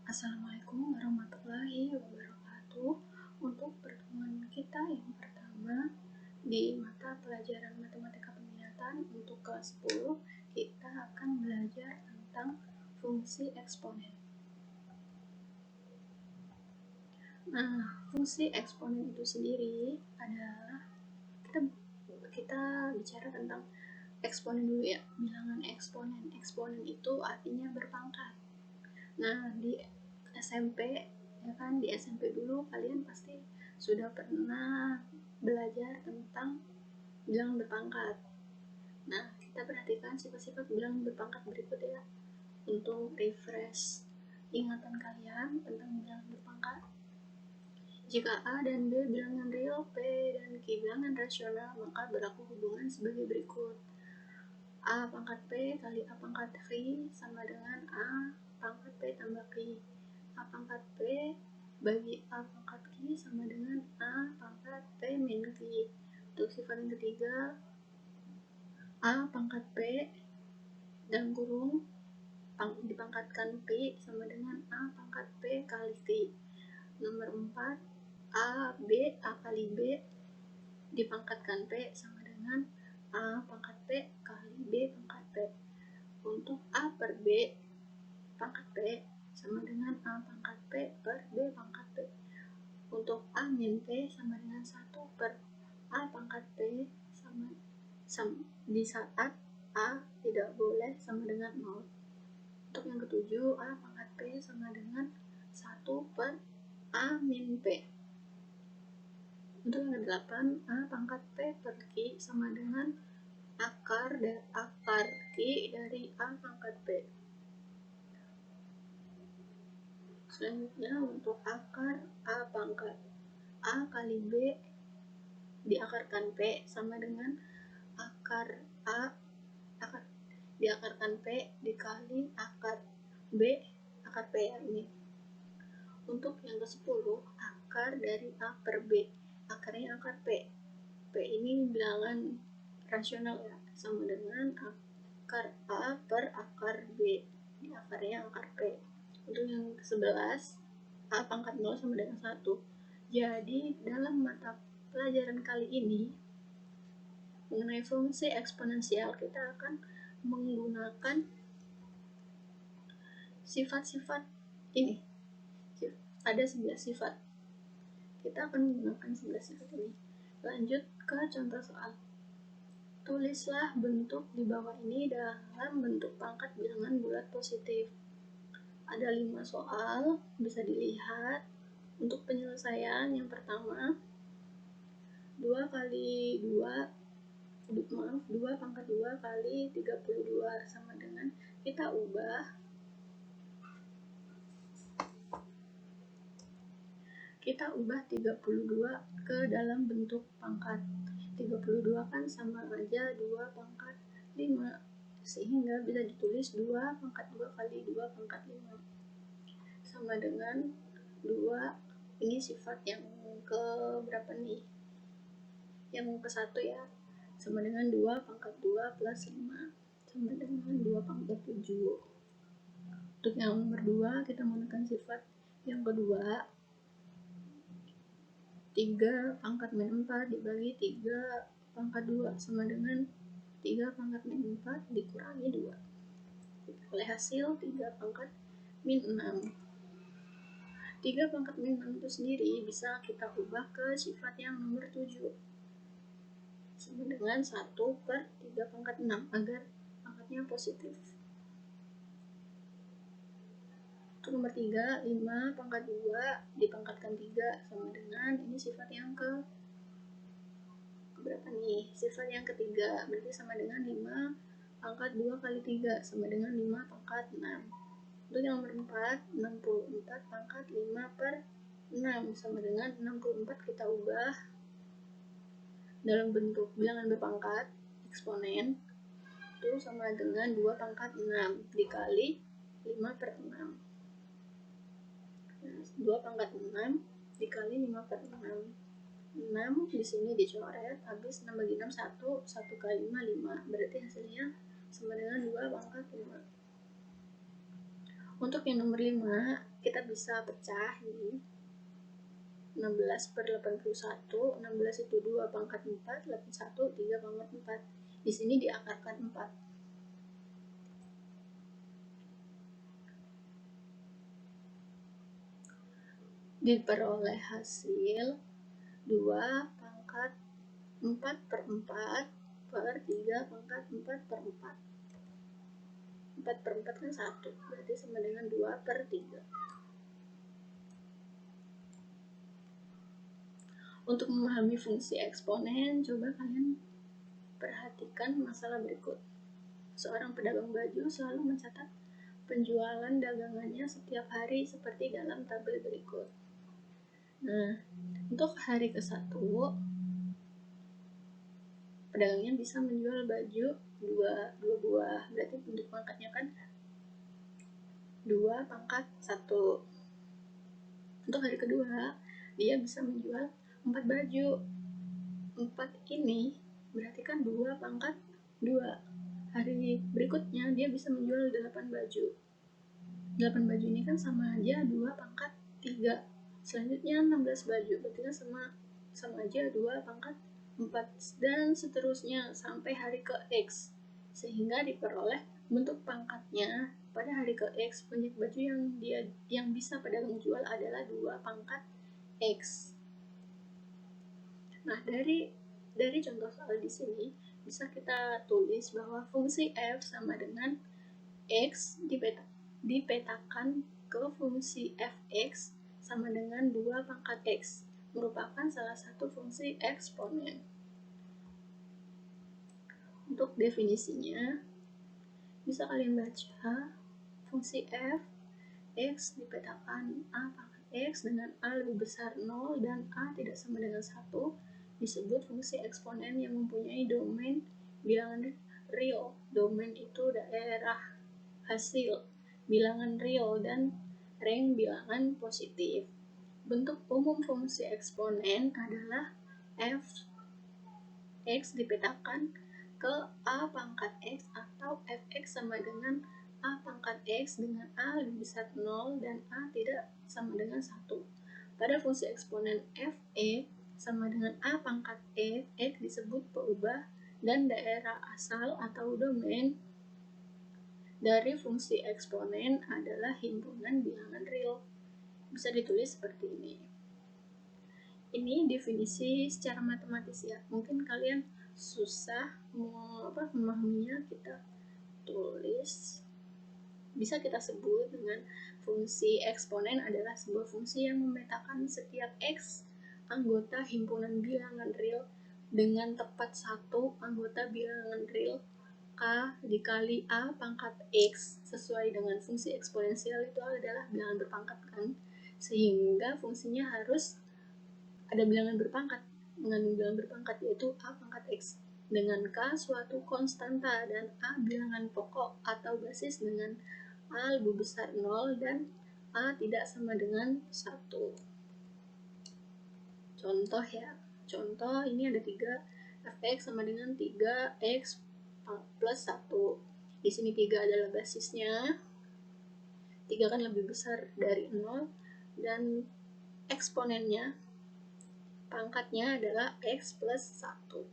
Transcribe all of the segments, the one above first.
Assalamualaikum warahmatullahi wabarakatuh. Untuk pertemuan kita yang pertama di mata pelajaran matematika peminatan untuk kelas 10, kita akan belajar tentang fungsi eksponen. Nah, fungsi eksponen itu sendiri adalah kita bicara tentang eksponen dulu ya. Bilangan eksponen. Eksponen itu artinya berpangkat. Nah, di SMP ya kan, di SMP dulu kalian pasti sudah pernah belajar tentang bilangan berpangkat. Nah, kita perhatikan sifat-sifat bilangan berpangkat berikut ya, untuk refresh ingatan kalian tentang bilangan berpangkat. Jika A dan B bilangan real, P dan Q bilangan rasional, maka berlaku hubungan sebagai berikut. A pangkat P kali A pangkat Q sama dengan A pangkat P tambah Q. A pangkat P bagi A pangkat Q sama dengan A pangkat P min Q. Untuk sifat yang ketiga, A pangkat P dalam kurung dipangkatkan P sama dengan A pangkat P kali Q. Nomor 4, A kali B dipangkatkan P sama dengan A pangkat P kali B pangkat P. Untuk A per B pangkat P sama dengan A pangkat P per B pangkat P. Untuk A min P sama dengan 1 per A pangkat P sama di saat A tidak boleh sama dengan 0. Untuk yang ketujuh, A pangkat P sama dengan 1 per A min P. Untuk yang ke-8, A pangkat P per Q sama dengan akar Q dari A pangkat P. Selanjutnya untuk akar A pangkat A kali B diakarkan P sama dengan akar A diakarkan P dikali akar B akar P ya ini. Untuk yang ke-10, akar dari A per B, akarnya akar P. P ini bilangan rasional ya, sama dengan akar A per akar B, di akarnya akar P. Untuk yang ke-11, A pangkat 0 sama dengan 1. Jadi dalam mata pelajaran kali ini mengenai fungsi eksponensial, kita akan menggunakan sifat-sifat ini. Ada 11 sifat. Kita akan menggunakan 11 sifat ini. Lanjut ke contoh soal. Tulislah bentuk di bawah ini dalam bentuk pangkat bilangan bulat positif. Ada 5 soal, bisa dilihat. Untuk penyelesaian yang pertama, 2 pangkat 2 kali 32 sama dengan, kita ubah kita ubah 32 ke dalam bentuk pangkat. 32 kan sama aja 2 pangkat 5, sehingga bisa ditulis 2 pangkat 2 kali 2 pangkat 5 sama dengan 2. Ini sifat yang ke berapa nih? Yang ke 1 ya, sama dengan 2 pangkat 2 plus 5 sama dengan 2 pangkat 7. Untuk yang nomor 2, kita menggunakan sifat yang kedua, 3 pangkat min 4 dibagi 3 pangkat 2 sama dengan 3 pangkat min 4 dikurangi 2. Oleh hasil 3 pangkat min 6. 3 pangkat min 6 itu sendiri bisa kita ubah ke sifat yang nomor 7. Sama dengan 1 per 3 pangkat 6 agar pangkatnya positif. Untuk nomor 3, 5 pangkat 2 dipangkatkan 3 sama dengan, ini sifat yang ke berapa nih? Sifat yang ketiga, berarti sama dengan 5 pangkat 2 kali 3 sama dengan 5 pangkat 6. Untuk yang nomor 4, 64 pangkat 5 per 6 sama dengan 64 kita ubah dalam bentuk bilangan berpangkat eksponen, itu sama dengan 2 pangkat 6 dikali 5 per 6. 2 pangkat 6 dikali 5 per 6. 6 di sini dicoret, habis 6 bagi 6 1, 1 kali 5 5, berarti hasilnya sama dengan 2 pangkat 5. Untuk yang nomor 5, kita bisa pecah ini. 16/81, 16 itu 2 pangkat 4, 81, 3 pangkat 4. Di sini diakarkan 4. Diperoleh hasil 2 pangkat 4/4 per 3 pangkat 4/4. 4/4 kan 1, berarti sama dengan 2/3. Untuk memahami fungsi eksponen, coba kalian perhatikan masalah berikut. Seorang pedagang baju selalu mencatat penjualan dagangannya setiap hari seperti dalam tabel berikut. Nah, untuk hari ke-1, pedagangnya bisa menjual baju 2 buah, berarti bentuk pangkatnya kan 2/1. Untuk hari kedua, dia bisa menjual 4 baju. 4 ini berarti kan 2/2. Hari berikutnya dia bisa menjual 8 baju. 8 baju ini kan sama aja 2/3. Selanjutnya 16 baju, berarti kan sama aja 2/4, dan seterusnya sampai hari ke X, sehingga diperoleh bentuk pangkatnya pada hari ke X. Banyak baju yang bisa pedagang jual adalah 2/X. Nah, dari contoh soal di sini bisa kita tulis bahwa fungsi f sama dengan x dipetakan ke fungsi fx sama dengan 2/x, merupakan salah satu fungsi eksponen. Untuk definisinya, bisa kalian baca fungsi f, x dipetakan a pangkat x dengan a lebih besar 0 dan a tidak sama dengan 1, disebut fungsi eksponen yang mempunyai domain bilangan real. Domain itu daerah hasil bilangan real dan range bilangan positif. Bentuk umum fungsi eksponen adalah f x dipetakan ke a pangkat x atau fx sama dengan a pangkat x dengan a lebih besar 0 dan a tidak sama dengan 1. Pada fungsi eksponen f(x) sama dengan a pangkat x disebut peubah, dan daerah asal atau domain dari fungsi eksponen adalah himpunan bilangan real. Bisa ditulis seperti ini. Ini definisi secara matematis ya. Mungkin kalian susah memahaminya, kita tulis. Bisa kita sebut dengan fungsi eksponen adalah sebuah fungsi yang memetakan setiap x anggota himpunan bilangan real dengan tepat satu anggota bilangan real a dikali a pangkat x sesuai dengan fungsi eksponensial itu adalah bilangan berpangkat kan, sehingga fungsinya harus ada bilangan berpangkat. Mengandung bilangan berpangkat yaitu a pangkat x dengan k suatu konstanta dan a bilangan pokok atau basis dengan a lebih besar 0 dan a tidak sama dengan 1. Contoh ya. Contoh ini ada 3, fx sama dengan 3x plus 1. Di sini 3 adalah basisnya. 3 kan lebih besar dari 0 dan eksponennya pangkatnya adalah x plus 1.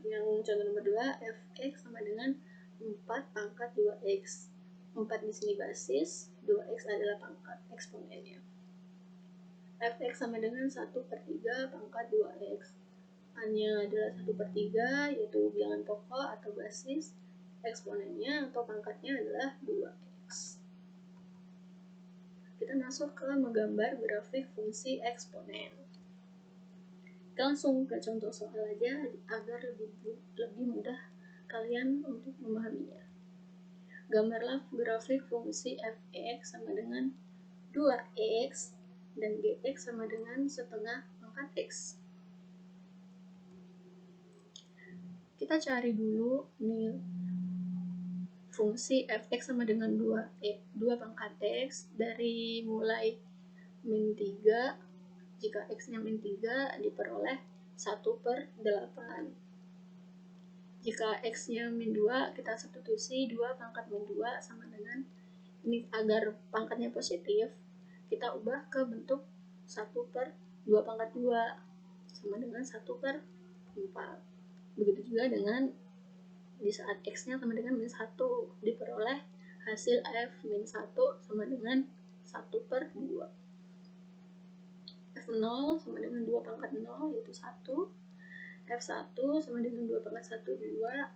Yang contoh nomor 2, fx sama dengan 4 pangkat 2x. 4 di sini basis, 2x adalah pangkat eksponennya. Fx sama dengan 1/3 pangkat 2x. A-nya adalah 1/3, yaitu bilangan pokok atau basis. Eksponennya atau pangkatnya adalah 2x. Kita masuk ke menggambar grafik fungsi eksponen. Kita langsung ke contoh soal aja agar lebih mudah kalian untuk memahaminya. Gambarlah grafik fungsi fx sama dengan 2x dan gx sama dengan setengah pangkat x. Kita cari dulu nih fungsi fx sama dengan 2 pangkat x dari mulai min 3. Jika x-nya min 3 diperoleh 1/8. Jika x-nya min 2, kita substitusi 2 pangkat min 2 sama dengan Ini agar pangkatnya positif, kita ubah ke bentuk 1/2 pangkat 2 sama dengan 1/4. Begitu juga dengan di saat X-nya sama dengan min 1, diperoleh hasil F min 1 sama dengan 1/2. F0 sama dengan 2 pangkat 0, yaitu 1. F1 sama dengan 2 pangkat 1, 2.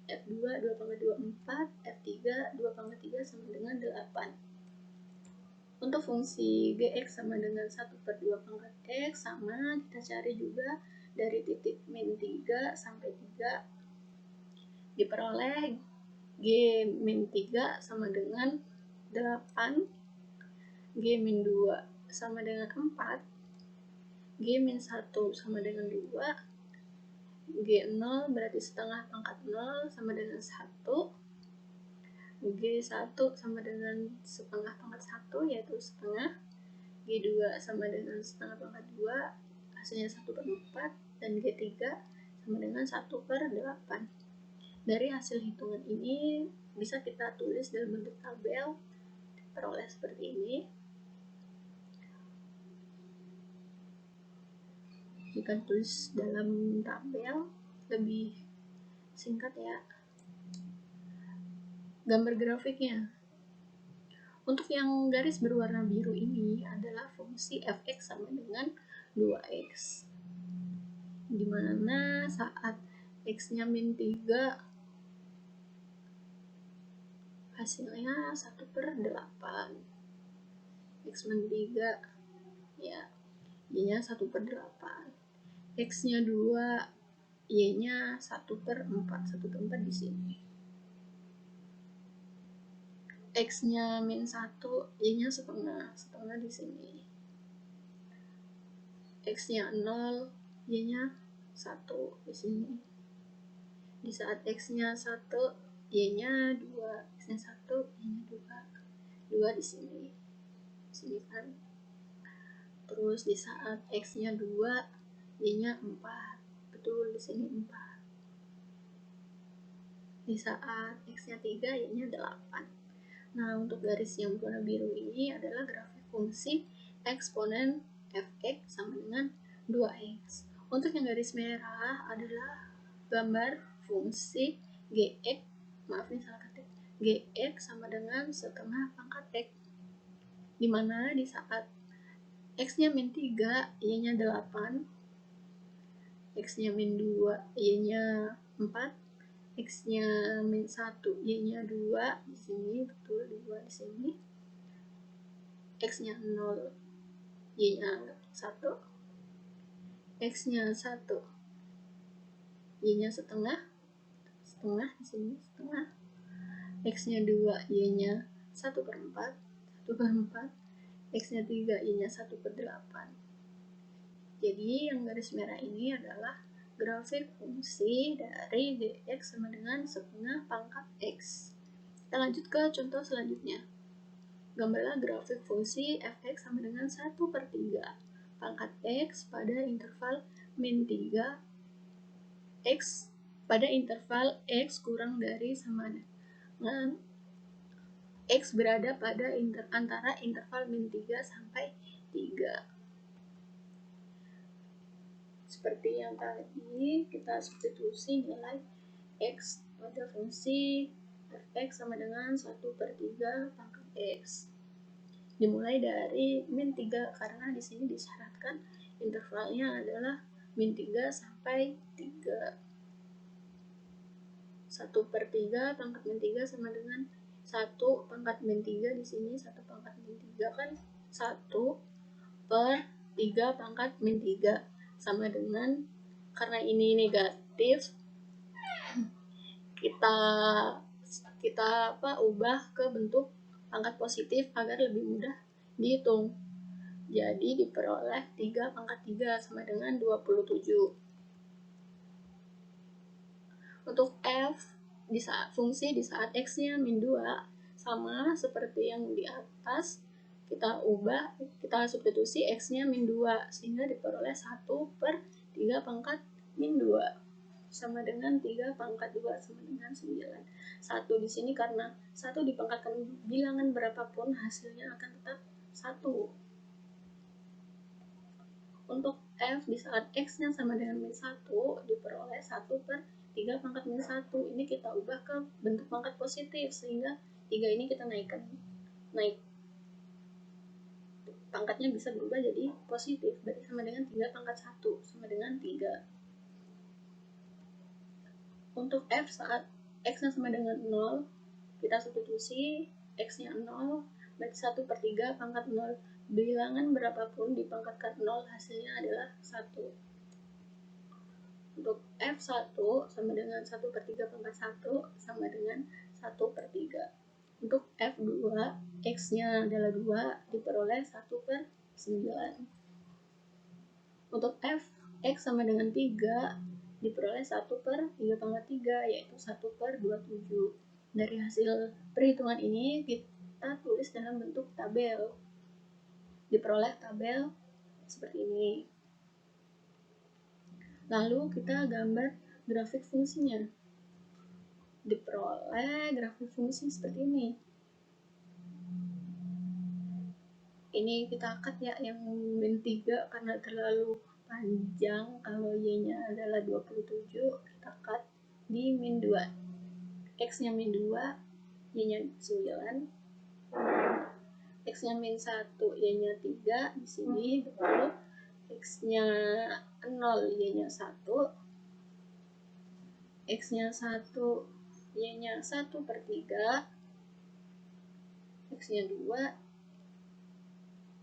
F2 2 pangkat 2, 4. F3 2 pangkat 3 sama dengan 8. Untuk fungsi Gx sama dengan 1/2 pangkat X, sama kita cari juga dari titik min 3 sampai 3, diperoleh G min 3 sama dengan 8, G min 2 sama dengan 4, G min 1 sama dengan 2, G0 berarti setengah pangkat 0 sama dengan 1, G1 sama dengan setengah pangkat 1 yaitu setengah, G2 sama dengan setengah pangkat 2 hasilnya 1/4, dan G3 sama dengan 1/8. Dari hasil hitungan ini bisa kita tulis dalam bentuk tabel, peroleh seperti ini. Jika tulis dalam tabel lebih singkat ya. Gambar grafiknya. Untuk yang garis berwarna biru ini adalah fungsi fx sama dengan 2x. Dimana saat x-nya min 3 hasilnya 1/8. X min 3 ya, y-nya 1/8. X-nya 2, y-nya 1/4. 1/4 di sini. X-nya min 1, y-nya setengah. Setengah di sini. X-nya 0, y-nya 1 di sini. Di saat X-nya 1, y-nya 2. X-nya 1, y-nya 2. 2 di sini. Di sini kan. Terus di saat X-nya 2, y-nya 4. Betul, di sini 4. Di saat X-nya 3, y-nya 8. Nah, untuk garis yang warna biru ini adalah grafik fungsi eksponen fx sama dengan 2x. Untuk yang garis merah adalah gambar fungsi gx, maaf ini salah ketik, gx sama dengan setengah pangkat x, dimana di saat x-nya min 3, y-nya 8, x-nya min 2, y-nya 4, X-nya min 1, Y-nya 2, di sini, betul 2 di sini. X-nya 0, Y-nya 1. X-nya 1, Y-nya setengah. Setengah di sini, setengah. X-nya 2, Y-nya 1/4. 1/4. X-nya 3, Y-nya 1/8. Jadi yang garis merah ini adalah grafik fungsi dari Gx sama dengan setengah pangkat X. Kita lanjut ke contoh selanjutnya. Gambarlah grafik fungsi fx sama dengan 1/3 pangkat X pada interval min 3 X pada interval X kurang dari sama dengan X berada pada antara interval min 3 sampai 3. Seperti yang tadi, kita substitusi nilai X pada fungsi fx sama dengan 1/3 pangkat X. Dimulai dari min 3 karena di sini disyaratkan intervalnya adalah min 3 sampai 3. 1/3 pangkat min 3 sama dengan 1 pangkat min 3, di sini 1 pangkat min 3 kan 1/3 pangkat min 3 sama dengan, karena ini negatif, kita ubah ke bentuk pangkat positif agar lebih mudah dihitung. Jadi diperoleh 3 pangkat 3 sama dengan 27. Untuk F di saat fungsi di saat X-nya min 2 sama seperti yang di atas, kita ubah, kita substitusi X-nya min 2 sehingga diperoleh 1/3 pangkat min 2. sama dengan 3 pangkat 2 sama dengan 9. 1 di sini karena 1 dipangkatkan bilangan berapapun hasilnya akan tetap 1. Untuk F di saat X-nya sama dengan min 1 diperoleh 1 per 3 pangkat min 1. Ini kita ubah ke bentuk pangkat positif sehingga 3 ini kita naik pangkatnya bisa berubah jadi positif, berarti sama dengan 3 pangkat 1 sama dengan 3. Untuk F saat X-nya sama dengan 0, kita substitusi X-nya 0, berarti 1 per 3 pangkat 0. Bilangan berapapun dipangkatkan 0, hasilnya adalah 1. Untuk F1 sama dengan 1 per 3 pangkat 1 sama dengan 1 per 3. Untuk F2, X-nya adalah 2, diperoleh 1 per 9. Untuk F, X sama dengan 3, diperoleh 1 per 3 pangkat 3, yaitu 1 per 27. Dari hasil perhitungan ini, kita tulis dalam bentuk tabel. Diperoleh tabel seperti ini. Lalu kita gambar grafik fungsinya. Diperoleh grafik fungsi seperti ini. Ini kita cut ya yang min 3 karena terlalu panjang. Kalau Y-nya adalah 27, kita cut di min 2. X-nya min 2, Y-nya 9. X-nya min 1, Y-nya 3 di sini betul. X-nya 0, Y-nya 1. X-nya 1, Y-nya 1 per 3. X-nya 2,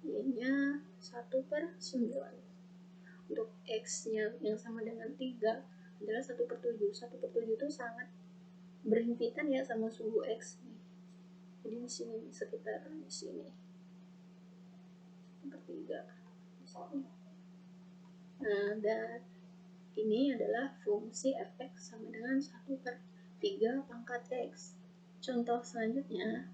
Y-nya 1 per 9. Untuk X-nya yang sama dengan 3 adalah 1 per 7. 1 per 7 itu sangat berhimpitan ya sama suhu X. Jadi di sini sekitar di sini. 1 per 3. Nah, dan ini adalah fungsi fx sama dengan 1 per 3 pangkat x. Contoh selanjutnya,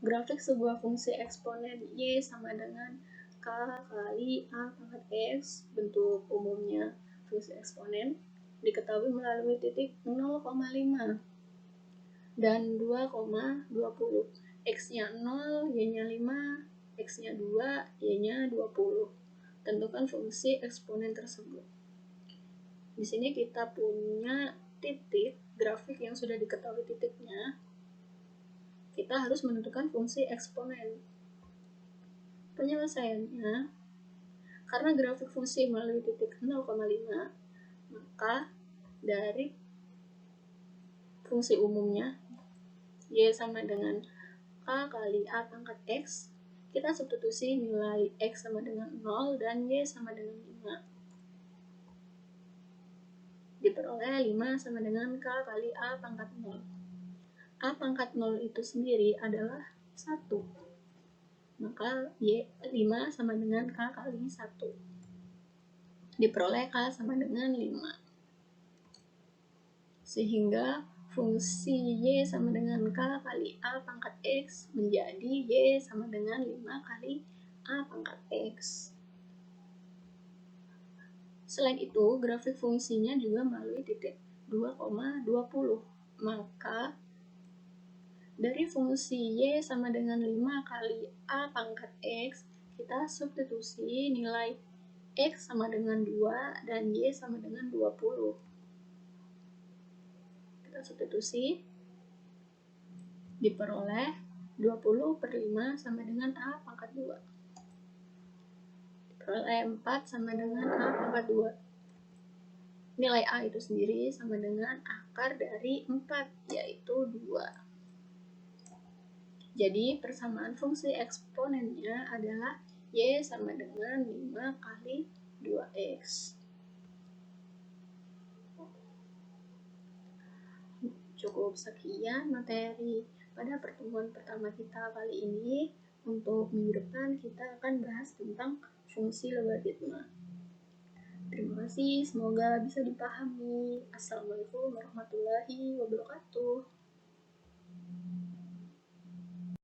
grafik sebuah fungsi eksponen y sama dengan k kali a pangkat x. Bentuk umumnya fungsi eksponen diketahui melalui titik 0,5 dan 2,20. X-nya 0, Y-nya 5, X-nya 2, Y-nya 20. Tentukan fungsi eksponen tersebut. Di sini kita punya titik grafik yang sudah diketahui titiknya. Kita harus menentukan fungsi eksponen. Penyelesaiannya, karena grafik fungsi melalui titik 0,5, maka dari fungsi umumnya Y sama dengan K kali A pangkat X, kita substitusi nilai X sama dengan 0 dan Y sama dengan 5. Diperoleh 5 sama dengan K kali A pangkat 0. A pangkat 0 itu sendiri adalah 1. Maka Y 5 sama dengan K kali 1. Diperoleh K sama dengan 5. Sehingga fungsi Y sama dengan K kali A pangkat X menjadi Y sama dengan 5 kali A pangkat X. Selain itu, grafik fungsinya juga melalui titik 2,20. Maka, dari fungsi Y sama dengan 5 kali A pangkat X, kita substitusi nilai X sama dengan 2 dan Y sama dengan 20. Substitusi, diperoleh 20 per 5 sama dengan A pangkat 2. Diperoleh 4 sama dengan A pangkat 2. Nilai A itu sendiri sama dengan akar dari 4, yaitu 2. Jadi persamaan fungsi eksponennya adalah Y sama dengan 5 kali 2X. Cukup sekian materi pada pertemuan pertama kita kali ini. Untuk minggu depan kita akan bahas tentang fungsi logaritma. Terima kasih, semoga bisa dipahami. Assalamualaikum warahmatullahi wabarakatuh.